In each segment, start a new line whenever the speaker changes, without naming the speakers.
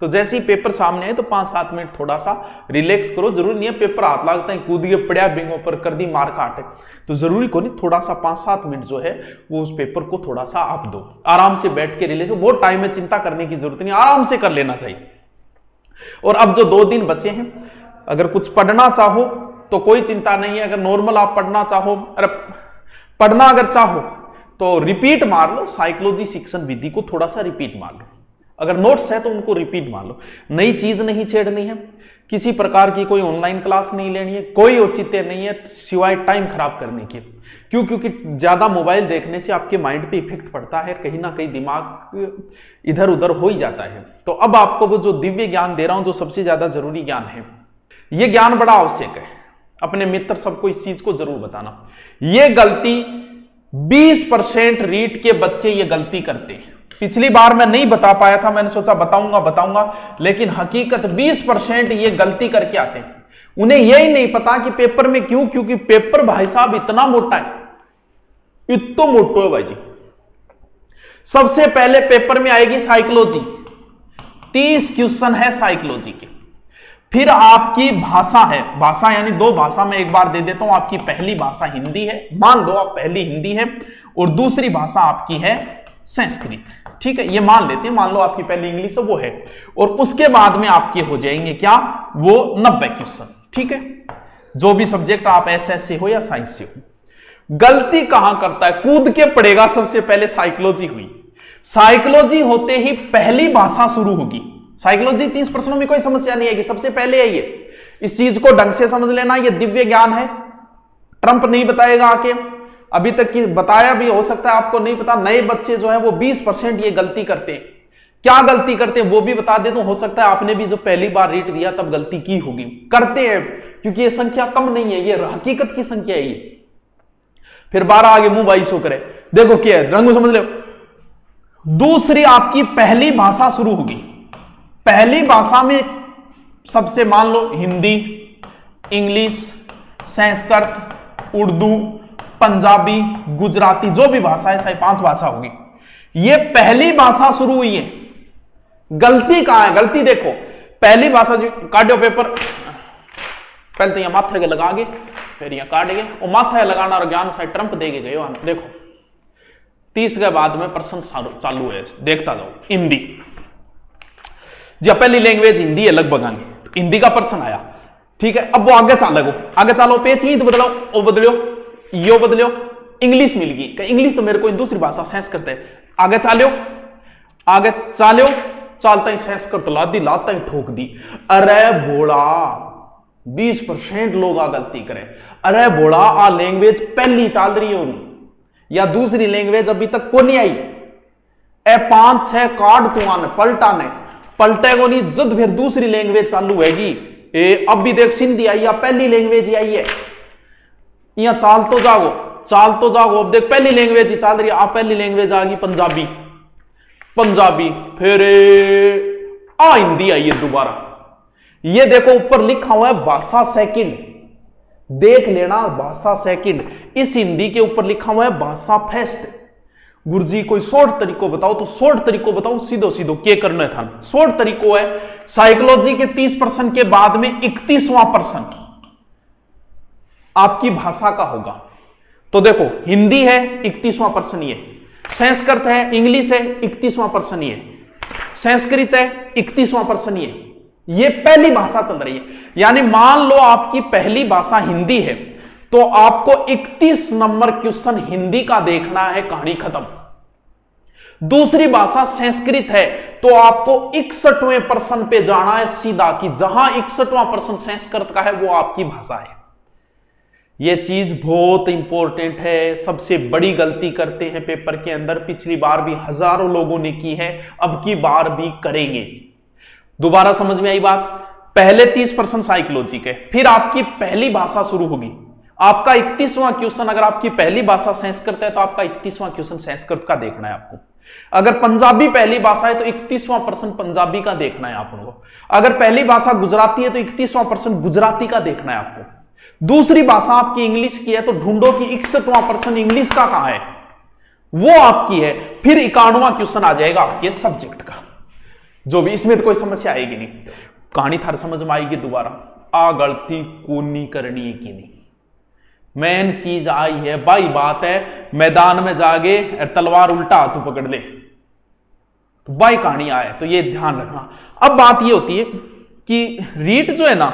तो जैसे ही पेपर सामने है तो 5-7 मिनट थोड़ा सा रिलैक्स करो। जरूरी नहीं है पेपर हाथ लगता है कूद के पड़ा बिंगों पर कर दी मार काटे, तो जरूरी को नहीं, थोड़ा सा 5-7 मिनट जो है वो उस पेपर को थोड़ा सा आप दो, आराम से बैठ के रिलैक्स। बहुत टाइम में चिंता करने की जरूरत नहीं, आराम से कर लेना चाहिए। और अब जो 2 दिन बचे हैं, अगर कुछ पढ़ना चाहो तो कोई चिंता नहीं है। अगर नॉर्मल आप पढ़ना चाहो, पढ़ना अगर चाहो तो रिपीट मार लो, साइकोलॉजी शिक्षण विधि को थोड़ा सा रिपीट मार लो। अगर नोट्स है तो उनको रिपीट मार लो। नई चीज नहीं छेड़नी है, किसी प्रकार की कोई ऑनलाइन क्लास नहीं लेनी है, कोई औचित्य नहीं है सिवाय टाइम खराब करने के। क्यों? क्योंकि ज्यादा मोबाइल देखने से आपके माइंड पे इफेक्ट पड़ता है, कहीं ना कहीं दिमाग इधर उधर हो ही जाता है। तो अब आपको वो जो दिव्य ज्ञान दे रहा हूं, जो सबसे ज्यादा जरूरी ज्ञान है, ये ज्ञान बड़ा आवश्यक है। अपने मित्र सबको इस चीज को जरूर बताना। ये गलती 20% रीट के बच्चे ये गलती करते हैं। पिछली बार मैं नहीं बता पाया था, मैंने सोचा बताऊंगा, लेकिन हकीकत 20% ये गलती करके आते हैं। उन्हें यही नहीं पता कि पेपर में क्यों, क्योंकि पेपर भाई साहब इतना मोटा है, इतना मोटा है भाई जी। सबसे पहले पेपर में आएगी साइकोलॉजी, 30 क्वेश्चन है साइकोलॉजी के। फिर आपकी भाषा है, भाषा यानी 2 भाषा में एक बार दे देता हूं। आपकी पहली भाषा हिंदी है, मान लो आप पहली हिंदी है, और दूसरी भाषा आपकी है संस्कृत, ठीक है, ये मान लेते हैं। मान लो आपकी पहली इंग्लिश है, वो है, और उसके बाद में आपके हो जाएंगे क्या, वो 90 क्वेश्चन, ठीक है। जो भी सब्जेक्ट आप एसएस से हो या साइंस से हो। गलती कहां करता है, कूद के पड़ेगा। सबसे पहले साइकोलॉजी हुई, साइकोलॉजी होते ही पहली भाषा शुरू होगी। साइकोलॉजी 30 प्रश्नों में कोई समस्या नहीं आएगी, सबसे पहले है ये। इस चीज को ढंग से समझ लेना, ये दिव्य ज्ञान है, ट्रंप नहीं बताएगा आके। अभी तक की बताया भी, हो सकता है आपको नहीं पता। नए बच्चे जो है वो 20% ये गलती करते हैं। क्या गलती करते हैं वो भी बता दे, तो हो सकता है आपने भी जो पहली बार रीट दिया तब गलती की होगी। करते हैं क्योंकि ये संख्या कम नहीं है, ये हकीकत की संख्या है ये। फिर 12 आगे मुंह 22 करे, देखो क्या है, रंगो समझ लो। दूसरी आपकी पहली भाषा शुरू होगी। पहली भाषा में सबसे मान लो हिंदी, इंग्लिश, संस्कृत, उर्दू, पंजाबी, गुजराती, जो भी भाषा है, 5 भाषा होगी। ये पहली भाषा शुरू हुई है। गलती कहां है, गलती देखो। पहली भाषा जो काटो पेपर, पहले तो यहां माथे के लगा के, फिर यहां काट गए, और माथा लगाना और ज्ञान साइड ट्रंप दे के गए। देखो 30 के बाद में प्रश्न चालू है, देखता जाओ। हिंदी जी, पहली लैंग्वेज हिंदी है लगभग आगे, तो हिंदी का प्रश्न आया, ठीक है। अब वो आगे चालो, पेज ही तो बदलो, वो बदलो, यो बदलो, इंग्लिश मिल गई। इंग्लिश तो मेरे को दूसरी भाषा संस्कृत है। आगे चालो, चालता ही संस्कृत लाता ही ठोक दी। अरे बोला 20% लोग गलती करें। अरे बोला आ लैंग्वेज पहली चल रही है या दूसरी लैंग्वेज अभी तक को नहीं आई। 5-6 कार्ड तू आने पलटे को नहीं, जब फिर दूसरी लैंग्वेज चालू हैगी। अब भी देख सिंधी आई या पहली लैंग्वेज ही आई है। यहां चाल तो जाओ। अब देख पहली लैंग्वेज ही चल रही है, आप पहली लैंग्वेज आ गई पंजाबी, फिर हिंदी आई है दोबारा। ये देखो ऊपर लिखा हुआ है भाषा सेकंड, देख लेना, भाषा सेकंड। इस हिंदी के ऊपर लिखा हुआ है भाषा फर्स्ट। गुरुजी कोई शॉर्ट तरीको बताओ, तो शॉर्ट तरीको बताओ, सीधो क्या करना था। शॉर्ट तरीको है, साइकोलॉजी के 30% के बाद में 31वां प्रश्न आपकी भाषा का होगा। तो देखो हिंदी है 31वां प्रश्न ये, संस्कृत है, इंग्लिश है 31वां प्रश्न ये, संस्कृत है 31वां प्रश्न ये पहली भाषा चल रही है। यानी मान लो आपकी पहली भाषा हिंदी है, तो आपको 31 नंबर क्वेश्चन हिंदी का देखना है, कहानी खत्म। दूसरी भाषा संस्कृत है, तो आपको 61वें प्रश्न पे जाना है सीधा, कि जहां 61वां प्रश्न संस्कृत का है वो आपकी भाषा है। यह चीज बहुत इंपॉर्टेंट है। सबसे बड़ी गलती करते हैं पेपर के अंदर, पिछली बार भी हजारों लोगों ने की है, अब की बार भी करेंगे। दोबारा समझ में आई बात। पहले 30% साइकोलॉजी के, फिर आपकी पहली भाषा शुरू होगी। आपका 31वां क्वेश्चन, अगर आपकी पहली भाषा संस्कृत है तो आपका 31वां क्वेश्चन संस्कृत का देखना है आपको। अगर पंजाबी पहली भाषा है तो 31वां प्रश्न पंजाबी का देखना है आपको। अगर पहली भाषा गुजराती है तो 31वां प्रश्न गुजराती का देखना है आपको। दूसरी भाषा आपकी इंग्लिश की है तो ढूंढो कि 61वां प्रश्न इंग्लिश का कहां है, वो आपकी है। फिर 91वां क्वेश्चन आ जाएगा आपके सब्जेक्ट का। जो भी, इसमें तो कोई समस्या आएगी नहीं। कहानी थार समझ में आएगी दोबारा। आ गलती कूनी करनी है कि नहीं, मेन चीज आई है भाई। बात है मैदान में जागे और तलवार उल्टा हाथ पकड़ ले तो भाई कहानी आए, तो ये ध्यान रखना। अब बात ये होती है कि रीट जो है ना,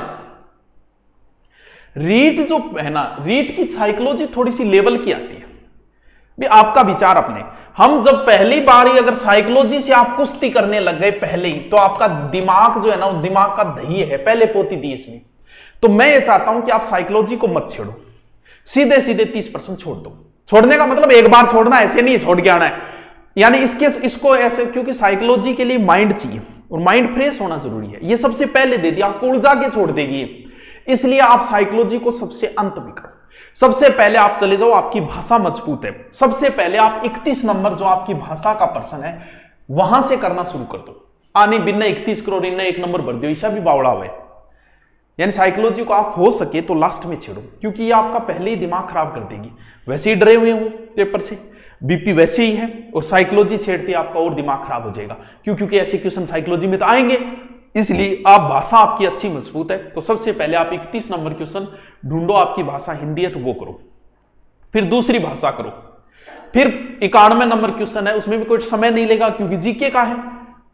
रीट की साइकोलॉजी थोड़ी सी लेवल की आती है। भी आपका विचार अपने, हम जब पहली बार ही अगर साइकोलॉजी से आप कुश्ती करने लग गए पहले ही, तो आपका दिमाग जो है ना, वो दिमाग का दही है, पहले पोती दी इसमें। तो मैं ये चाहता हूं कि आप साइकोलॉजी को मत छेड़ो, सीधे सीधे 30% छोड़ दो। छोड़ने का मतलब एक बार छोड़ना, ऐसे नहीं छोड़ के आना है, यानी इसको ऐसे, क्योंकि साइकोलॉजी के लिए माइंड चाहिए और माइंड फ्रेश होना जरूरी है। ये सबसे पहले दे दिया, आपको उलझा के छोड़ देगी, इसलिए आप साइकोलॉजी को सबसे अंत में करो। सबसे पहले आप चले जाओ, आपकी भाषा मजबूत है, सबसे पहले आप 31 नंबर जो आपकी भाषा का प्रश्न है वहां से करना शुरू कर दो। आने बिना 31 करोड़ इन्हें 1 नंबर भर दो, ऐसा भी बावड़ा हुआ है। यानी साइकोलॉजी को आप हो सके तो लास्ट में छेड़ो, क्योंकि ये आपका पहले ही दिमाग खराब कर देगी। वैसे ही डरे हुए हो पेपर से, बीपी वैसे ही है, और साइकोलॉजी छेड़ते आपका और दिमाग खराब हो जाएगा। क्योंकि ऐसे क्वेश्चन साइकोलॉजी में तो आएंगे, इसलिए आप भाषा आपकी अच्छी मजबूत है तो सबसे पहले आप 31 नंबर क्वेश्चन ढूंढो। आपकी भाषा हिंदी है तो वो करो, फिर दूसरी भाषा करो, फिर 91 नंबर क्वेश्चन है, उसमें भी कोई समय नहीं लेगा क्योंकि जीके का है,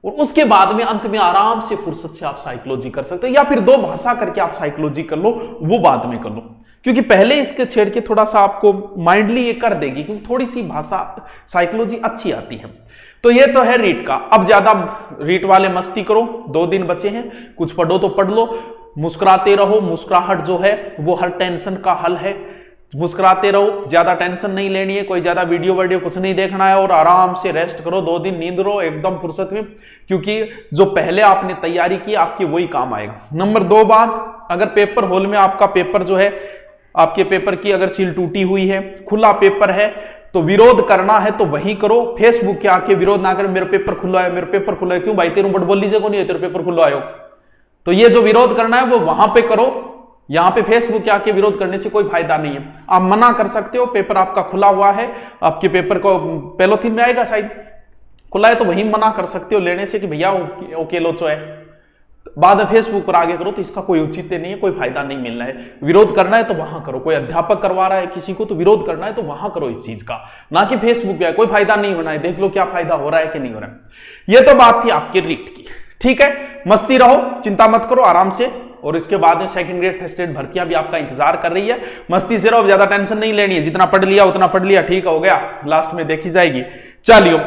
और उसके बाद में अंत में आराम से फुर्सत से आप साइकोलॉजी कर सकते हो, या फिर 2 भाषा करके आप साइकोलॉजी कर लो, वो बाद में कर लो। क्योंकि पहले इसके छेड़ के थोड़ा सा आपको माइंडली ये कर देगी, क्योंकि थोड़ी सी भाषा साइकोलॉजी अच्छी आती है। तो ये तो है रीट का। अब ज्यादा रीट वाले मस्ती करो, 2 दिन बचे हैं, कुछ पढ़ो तो पढ़ लो, मुस्कुराते रहो। मुस्कुराहट जो है वो हर टेंशन का हल है, मुस्कुराते रहो, ज्यादा टेंशन नहीं लेनी है, कोई ज्यादा वीडियो कुछ नहीं देखना है, और आराम से रेस्ट करो, 2 दिन नींद लो एकदम फुर्सत में, क्योंकि जो पहले आपने तैयारी की आपकी वही काम आएगा। नंबर 2 बात, अगर पेपर हॉल में आपका पेपर जो है, आपके पेपर की अगर सील टूटी हुई है, खुला पेपर है, तो विरोध करना है तो वही करो। फेसबुक के आके विरोध ना करें, मेरा पेपर खुला है, मेरा पेपर खुला है। क्यों भाई, तेरे बट बोल लीजिए, को नहीं है तेरे पेपर खुला आयो। तो ये जो विरोध करना है वो वहां पे करो, यहां पे फेसबुक के आके विरोध करने से कोई फायदा नहीं है। आप मना कर सकते हो, पेपर आपका खुला हुआ है, आपके पेपर को पेलोथीन में आएगा शायद, खुला है तो वही मना कर सकते हो लेने से कि भैया ओके लो चो है। बाद में फेसबुक पर आगे करो तो इसका कोई औचित्य नहीं है, कोई फायदा नहीं मिलना है। विरोध करना है तो वहां करो, कोई अध्यापक करवा रहा है किसी को तो विरोध करना है तो वहां करो इस चीज का, ना कि फेसबुक पे। कोई फायदा नहीं होना है, देख लो क्या फायदा हो रहा है कि नहीं हो रहा है। ये तो बात थी आपकी रीट की, ठीक है। मस्ती रहो, चिंता मत करो, आराम से। और इसके बाद में 2nd ग्रेड फर्स्ट ग्रेड भर्तियां भी आपका इंतजार कर रही है। मस्ती से रहो, ज्यादा टेंशन नहीं लेनी है, जितना पढ़ लिया उतना पढ़ लिया, ठीक हो गया, लास्ट में देखी जाएगी। चलिए